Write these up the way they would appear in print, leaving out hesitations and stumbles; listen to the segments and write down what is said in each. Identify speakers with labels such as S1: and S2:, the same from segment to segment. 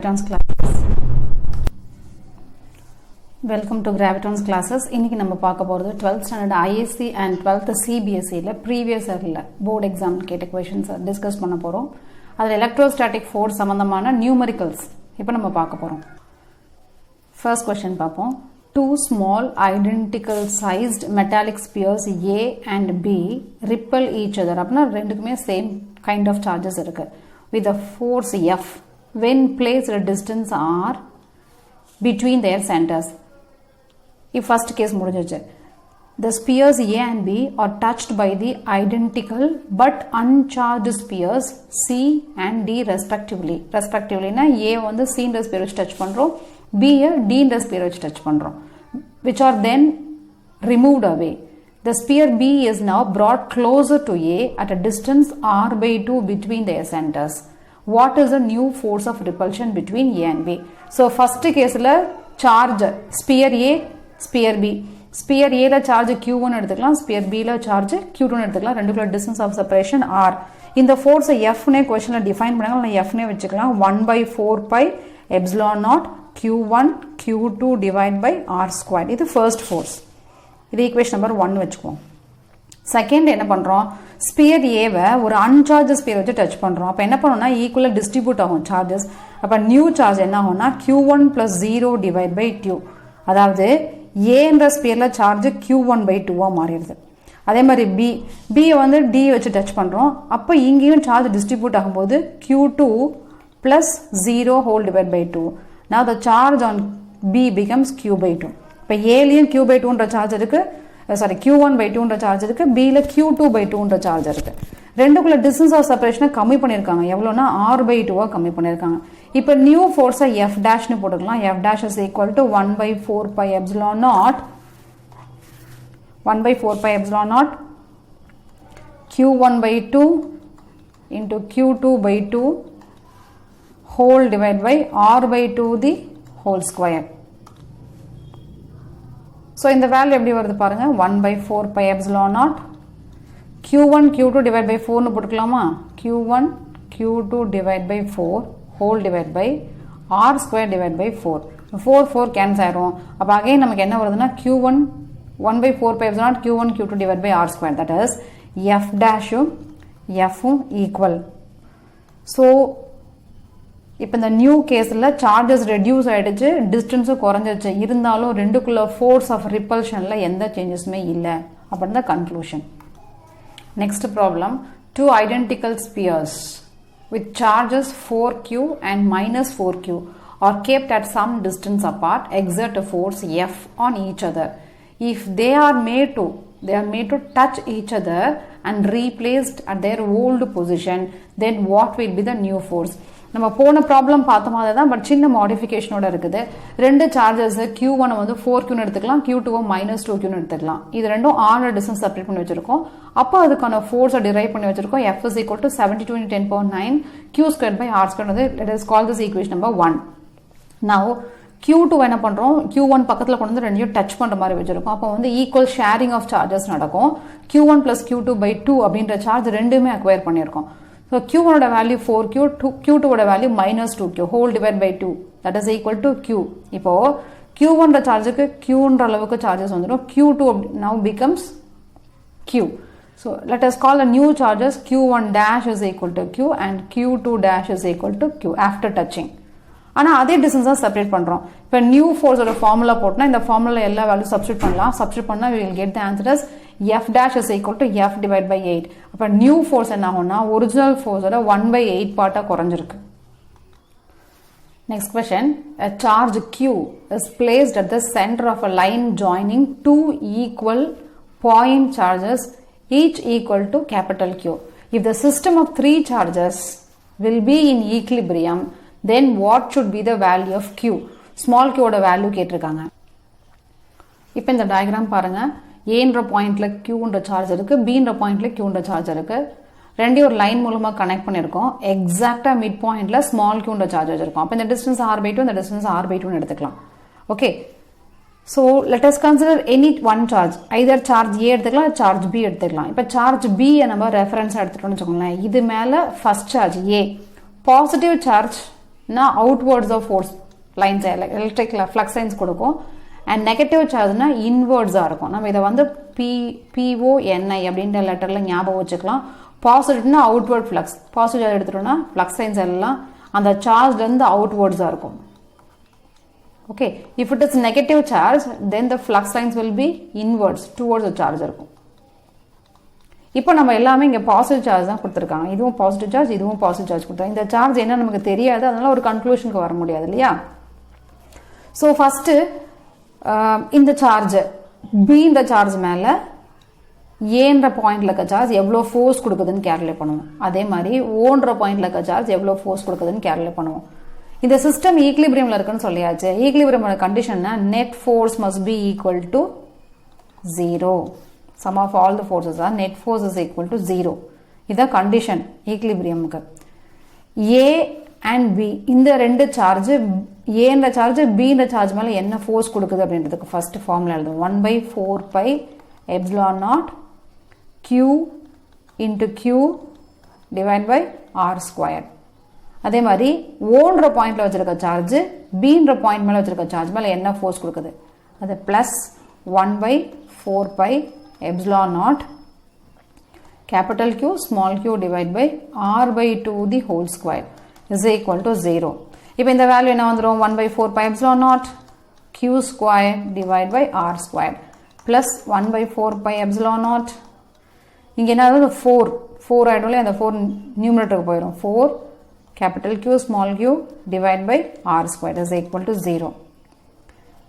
S1: Gravitons classes. Welcome to Gravitons classes. இன்னைக்கு நம்ம பார்க்க போறது 12th standard ISC and 12th CBSE ல previous year board exam கேட்ட questions discuss பண்ண போறோம். அதுல electrostatic force சம்பந்தமான numericals இப்போ நம்ம பார்க்க போறோம். First question பார்ப்போம். Two small identical sized metallic spheres A and B repel each other. அப்படினா ரெண்டுக்குமே same kind of charges இருக்கு. With a force F when placed at a distance R between their centers. If first case முடிஞ்சிச்சு. The spheres A and B are touched by the identical but uncharged spheres C and D respectively. Respectively na A வந்து C ன்ற sphere வச்சு touch பண்றோம், B D ன்ற sphere வச்சு touch பண்றோம், which are then removed away. The sphere B is now brought closer to A at a distance R by 2 between their centers. What is the new force of repulsion between A and B? So first case la charge sphere A, sphere B. Sphere A la charge Q1 எடுத்துக்கலாம், sphere B la charge Q2 எடுத்துக்கலாம். ரெண்டுக்குள்ள distance of separation R. இந்த force F னே questionல define பண்ணாங்க, நான் F னே வெச்சுக்கலாம். 1 by 4 pi epsilon naught Q1 Q2 divide by R squared. இது first force. இது equation number 1 வெச்சுக்குவோம். Second என்ன பண்றோம், sphere A வை ஒரு uncharged sphere வச்சு touch பண்றோம். அப்ப என்ன பண்ணோம்னா ஈக்குவலா டிஸ்ட்ரிபியூட் ஆகும் charges. அப்ப நியூ சார்ஜ் என்ன ஆகும்னா Q1 plus 0 divide by 2. அதாவது A என்ற ஸ்பியர்ல சார்ஜ் Q1 by 2 மாறிடுது. அதே மாதிரி B வந்து D வச்சு டச் பண்றோம். அப்ப இங்கேயும் சார்ஜ் டிஸ்ட்ரிபியூட் ஆகும்போது Q2 plus 0 whole divided by 2. Now the charge on B becomes Q by 2. இப்ப A லயும் Q by 2 ன்ற சார்ஜ் இருக்கு, சாரி Q1 by 2 ன்ற சார்ஜ் இருக்கு, B ல Q2 by 2 ன்ற சார்ஜ் இருக்கு. ரெண்டுக்குள்ள டிஸ்டன்ஸ் ஆஃப் செப்பரேஷனை கம்மி பண்ணிருக்காங்க. எவ்வளவுனா R by 2 கம்மி பண்ணிருக்காங்க. இப்போ நியூ ஃபோர்ஸை F dash னு போட்டுக்கலாம். F dash is equal to 1 by 4 pi epsilon naught 1 by 4 pi epsilon naught Q1 by 2 into Q2 by 2 whole divided by R by 2 the whole square. So இந்த value எப்படி வருது பாருங்க, 1 by 4 pi epsilon naught Q1 Q2 divide by 4 னு போட்டுக்கலாமா, Q1 Q2 divide by 4 whole divide by R square divide by 4. 4 cancel ஆயிரும். அப்ப again நமக்கு என்ன வருதுன்னா Q1 1 by 4 pi epsilon naught Q1 Q2 divide by R square, that is F dash F equal. So இப்போ இந்த new கேஸ்ல charges reduce ஆயிடுச்சு, டிஸ்டன்ஸும் குறைஞ்சிருச்சு, இருந்தாலும் ரெண்டுக்குள்ள ஃபோர்ஸ் ஆஃப் ரிப்பல்ஷன்ல எந்த சேஞ்சஸுமே இல்லை அப்படின்னு தான் conclusion. Next problem, two identical spheres with charges 4q and minus 4q are kept at some distance apart exert a force F on each other. If they are made to touch each other and replaced at their old position, then what will be the new force? நம்ம போன problem பார்த்த மாதிரி தான், but சின்ன மாடிஃபிகேஷனோட இருக்குது. ரெண்டு charges Q1 வந்து 4q எடுத்துக்கலாம், Q2 minus 2q எடுத்துக்கலாம். இது ரெண்டும் R டிஸ்டன்ஸ் செப்பரேட் பண்ணி வச்சிருக்கோம். அப்போ அதுக்கான ஃபோர்ஸை டிரைவ் பண்ணி வச்சிருக்கோம். F is equal to 72 into 10 power 9 Q squared by R squared. Let us call this equation number 1. Now Q2 என்ன பண்றோம், Q1 பக்கத்துல கொண்டு வந்து ரெண்டையும் டச் பண்ற மாதிரி வச்சிருக்கோம். அப்போ வந்து ஈக்குவல் ஷேரிங் ஆஃப் சார்ஜஸ் நடக்கும். Q1 plus Q2 by 2 அப்படின்ற சார்ஜ் ரெண்டுமே அக்வயர் பண்ணியிருக்கோம். So Q1 ஓட வேல்யூ 4q, Q2 ஓட value minus 2q whole divided by 2, that is equal to q. இப்போ Q1 ன்ற சார்ஜுக்கு Qன்ற அளவுக்கு சார்ஜஸ் வந்துடும். Q2 now becomes q. So let us call the new charges Q1 dash is equal to q and Q2 dash is equal to q after touching. ஆனா அதே டிஸ்டன்ஸா separate பண்றோம். இப்போ new ஃபோர்ஸோட formula போட்டா இந்த formula எல்லா value substitute பண்ணலாம். Substitute பண்ணா we will get the answer as F dash is equal to F divided by 8. அப்ப நியூ ஃபோர்ஸ் என்ன ஆகும்னா ஒரிஜினல் ஃபோர்ஸோட 1 by 8 பார்ட்டா குறைஞ்சிருக்கு. Next question, a charge Q is placed at the center of a line joining two equal point charges each equal to capital Q. If the system of three charges will be in equilibrium, then what should be the value of Q? Small q ஓட value கேட்டிருக்காங்க. இப்போ இந்த diagram பாருங்க, ஏன்ற பாயிண்ட்ல Qன்ற charge இருக்கு, Bன்ற பாயிண்ட்ல Qன்ற charge இருக்கு. ரெண்டையும் ஒரு லைன் மூலமா கனெக்ட் பண்ணிருக்கோம். எக்ஸாக்ட்டா மிட் பாயிண்ட்ல ஸ்மால் Qன்ற சார்ஜ் வச்சிருக்கோம். அப்ப இந்த டிஸ்டன்ஸ் R by 2, இந்த டிஸ்டன்ஸ் R by 2 எடுத்துக்கலாம். Okay, so let us consider any one charge, either charge A எடுத்துக்கலாம், charge B எடுத்துக்கலாம். இப்போ charge B நம்ம ரெஃபரன்ஸ் எடுத்துட்டோம்னு வச்சுக்கோங்களேன். இது மேல first charge A, positive charge நான் outwards of force lines electric flux lines கொடுக்கும். அண்ட் நெகட்டிவ் சார்ஜ்னா இன்வர்ட்ஸாக இருக்கும். நம்ம இதை வந்து PONI அப்படின்ற லெட்டரில் ஞாபகம் வச்சுக்கலாம். பாசிட்டிவ்னா அவுட்வேர்ட் ஃப்ளக்ஸ், பாசிட்டிவ் சார்ஜ் எடுத்துட்டோம்னா ஃப்ளக்ஸ் லைன்ஸ் எல்லாம் அந்த சார்ஜ்லேருந்து அவுட்வேர்ட்ஸாக இருக்கும். Okay, if it is negative charge then the flux lines will be inwards towards the charge இருக்கும். இப்போ நம்ம எல்லாமே இங்கே பாசிட்டிவ் சார்ஜ் தான் கொடுத்துருக்காங்க. இதுவும் பாசிட்டிவ் சார்ஜ், இதுவும் பாசிட்டிவ் சார்ஜ் கொடுத்தாங்க. இந்த சார்ஜ் என்ன நமக்கு தெரியாது, அதனால ஒரு கன்க்ளூஷனுக்கு வர முடியாது இல்லையா. ஸோ ஃபஸ்ட்டு இந்த சார்ஜ் பி இந்த சார்ஜ் மேலே ஏன்ற பாயிண்ட்ல இருக்க சார்ஜ் எவ்வளோ ஃபோர்ஸ் கொடுக்குதுன்னு கேல்குலேட் பண்ணுவோம். அதே மாதிரி ஓன்ற பாயிண்ட்ல இருக்க சார்ஜ் எவ்வளோ ஃபோர்ஸ் கொடுக்குதுன்னு கேல்குலேட் பண்ணுவோம். இந்த சிஸ்டம் ஈக்லிபிரியம்ல இருக்குன்னு சொல்லியாச்சு. ஈக்லிபிரியமோட கண்டிஷன்னா net force must be equal to 0. Sum of all the forces are net force is equal to 0. இதுதான் கண்டிஷன் ஈக்லிபிரியமுக்கு. A and B இந்த ரெண்டு சார்ஜ், ஏன்ற சார்ஜ் பின்ற சார்ஜ் மேலே என்ன ஃபோர்ஸ் கொடுக்குது அப்படின்றதுக்கு ஃபர்ஸ்ட் ஃபார்முலா எழுதும். 1/4π epsilon naught Q into Q divided by R square. அதே மாதிரி ஓன்ற பாயிண்ட்ல வச்சிருக்க சார்ஜ் பின்ற பாயிண்ட் மேலே வச்சிருக்க சார்ஜ் மேலே என்ன ஃபோர்ஸ் கொடுக்குது, அது plus 1/4π epsilon naught capital Q small q divided by R/2 the whole square is equal to 0. இப்போ இந்த வேல்யூ என்ன வந்துரும், 1/4π epsilon naught Q square divided by R square plus 1/4π epsilon naught. இங்கே என்ன ஆகுது, 4 ஆகிடும்ல, அந்த 4 நியூமரேட்டருக்கு போயிடும். 4 capital Q small q divided by R square is equal to 0.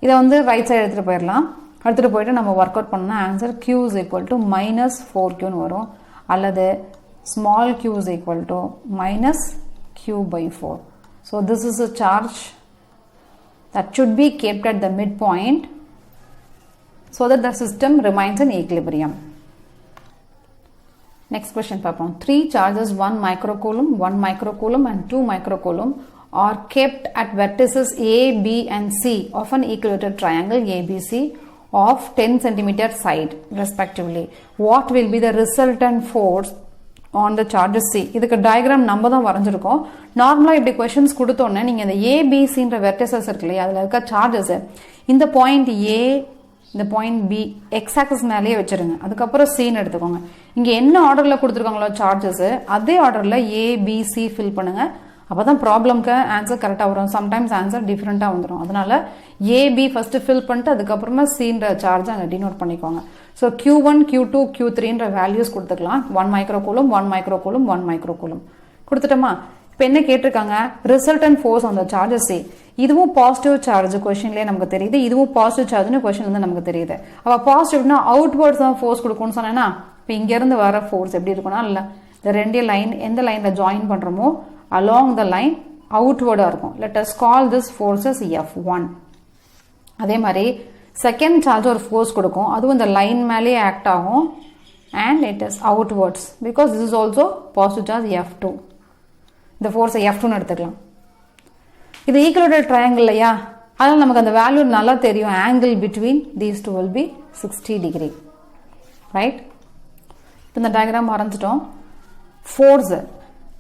S1: இதை வந்து ரைட் சைடு எடுத்துகிட்டு போயிடலாம். எடுத்துகிட்டு போயிட்டு நம்ம ஒர்க் அவுட் பண்ணால் answer Q is equal to -4Qன்னு வரும், அல்லது small q is equal to -Q/4. So this is a charge that should be kept at the midpoint so that the system remains in equilibrium. Next question பார்ப்போம். 3 charges 1 microcoulomb, 1 microcoulomb and 2 microcoulomb are kept at vertices A, B and C of an equilateral triangle ABC of 10 cm side respectively. What will be the resultant force on the charges C? இதுக்கு diagram நம்ம தான் வரைஞ்சிருக்கோம். நார்மலாக இப்படி questions கொடுத்தோன்னே நீங்கள் இந்த ஏபிசின்ற vertices இருக்கு இல்லையா, அதில் இருக்க சார்ஜஸ் இந்த பாயிண்ட் ஏ இந்த பாயிண்ட் பி எக்ஸ் ஆக்சஸ் மேலேயே வச்சிருங்க. அதுக்கப்புறம் சின்னு எடுத்துக்கோங்க. இங்கே என்ன ஆர்டரில் கொடுத்துருக்காங்களோ சார்ஜஸ் அதே ஆர்டரில் ஏபிசி ஃபில் பண்ணுங்க. அப்போ தான் ப்ராப்ளம்க்கு ஆன்சர் கரெக்டாக வரும். சம்டைம்ஸ் ஆன்சர் டிஃப்ரெண்ட்டாக வந்துடும். அதனால ஏபி ஃபஸ்ட்டு ஃபில் பண்ணிட்டு அதுக்கப்புறமா சின்ற சார்ஜ் அங்கே டினோட் பண்ணிக்கோங்க. ஸோ Q1, Q2, Q3ன்ற வேல்யூஸ் கொடுத்துக்கலாம். 1 microcoulomb, 1 microcoulomb, 1 microcoulomb கொடுத்துட்டோமா. இப்போ என்ன கேட்டிருக்காங்க, ரிசல்டன்ட் ஃபோர்ஸ் அந்த சார்ஜஸ் சி. இதுவும் பாசிட்டிவ் சார்ஜ் கொஸ்டின்லேயே நமக்கு தெரியுது, இதுவும் பாசிட்டிவ் சார்ஜ்னு கொஸ்டின் வந்து நமக்கு தெரியுது. அப்போ பாசிட்டிவ்னா அவுட்வர்ட்ஸ் தான் ஃபோர்ஸ் கொடுக்கும்னு சொன்னேன்னா, இப்போ இங்கேருந்து வர ஃபோர்ஸ் எப்படி இருக்குன்னா, இல்லை இந்த ரெண்டே லைன் எந்த லைனில் ஜாயின் பண்ணுறோமோ அலாங் த லைன் அவுட்வர்டாக இருக்கும். Let us call this forces F1. அதே மாதிரி செகண்ட் சார்ஜ் ஒரு ஃபோர்ஸ் கொடுக்கும், அதுவும் இந்த லைன் மேலே ஆக்ட் ஆகும் and it is outwards because this is also positive charge F2. இந்த ஃபோர்ஸை F2ன்னு எடுத்துக்கலாம். இது ஈக்குவலேட்டர் ட்ரையாங்கிள் இல்லையா, அதனால் நமக்கு அந்த வேல்யூ நல்லா தெரியும். Angle between these two will be 60 degree. Right, இப்போ இந்த டயக்ராம் வரைஞ்சிட்டோம். ஃபோர்ஸ்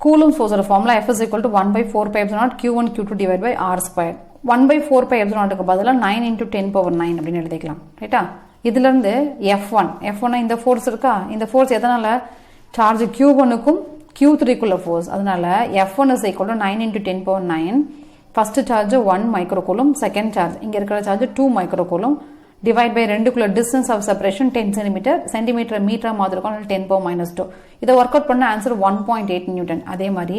S1: கூலும் ஃபோர்ஸோட formula F is equal to 1/4π epsilon Q1 Q2 divided by R square. 1/4π epsilonக்கு பதிலாக 9 × 10⁹ அப்படின்னு எழுதிக்கலாம். ரைட்டா, இதுலேருந்து F1 இந்த ஃபோர்ஸ் இருக்கா, இந்த ஃபோர்ஸ் எதனால சார்ஜ் Q1க்கும் Q3க்குள்ள ஃபோர்ஸ். அதனால F1 is equal to 9 × 10⁹. First charge 1 microcoulomb, second charge இங்கே இருக்கிற சார்ஜ் 2 microcoulomb டிவைட் பை ரெண்டுக்குள்ள distance of separation 10 centimetre, centimetre metre மாதிரி இருக்கும், 10⁻². இதை ஒர்க் அவுட் பண்ண ஆன்சர் 1.8 நியூட்டன். அதே மாதிரி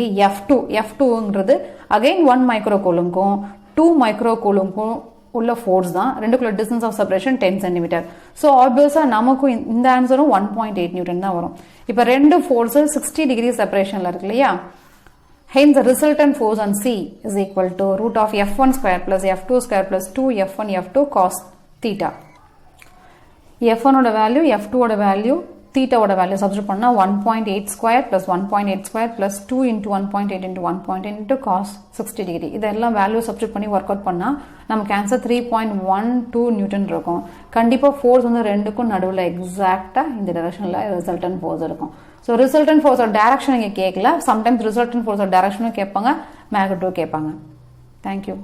S1: F2ங்கிறது அகைன் 1 microcoulomb-க்கும் 2 microcoulomb-க்கும் உள்ள ஃபோர்ஸ் தான். ரெண்டுக்குள்ள distance of separation 10 centimetre. So ஆப்வியஸாக நமக்கும் இந்த ஆன்சரும் 1.8 நியூட்டன் தான் வரும். இப்போ ரெண்டு ஃபோர்ஸு 60 டிகிரி செப்பரேஷனில் இருக்கு இல்லையா. Hence the resultant force on C is equal to root of F1 square plus F2 square plus 2 F1 F2 cos theta. F1 ஓட வேல்யூ, F2 ஓட வேல்யூ, theta ஓட வேல்யூ சப்ஸ்டிட்யூட் பண்ணா 1.8 square plus 1.8 square plus 2 × 1.8 × 1.8 into cos 60 degree. இதெல்லாம் value substitute பண்ணி work out பண்ணா நமக்கு answer 3.12 Newton இருக்கும். கண்டிப்பாக ஃபோர்ஸ் வந்து ரெண்டுக்கும் நடுவில் எக்ஸாக்டாக இந்த டைரக்ஷனில் ரிசல்டன்ட் ஃபோர்ஸ் இருக்கும். ஸோ ரிசல்டன்ட் ஃபோர்ஸோட டைரக்ஷன் இங்கே கேட்கல, சம்டைம்ஸ் ரிசல்டன்ட் ஃபோர்ஸோட டைரக்ஷனும் கேட்பாங்க, மேக்னிட்யூட் கேட்பாங்க. தேங்க்யூ.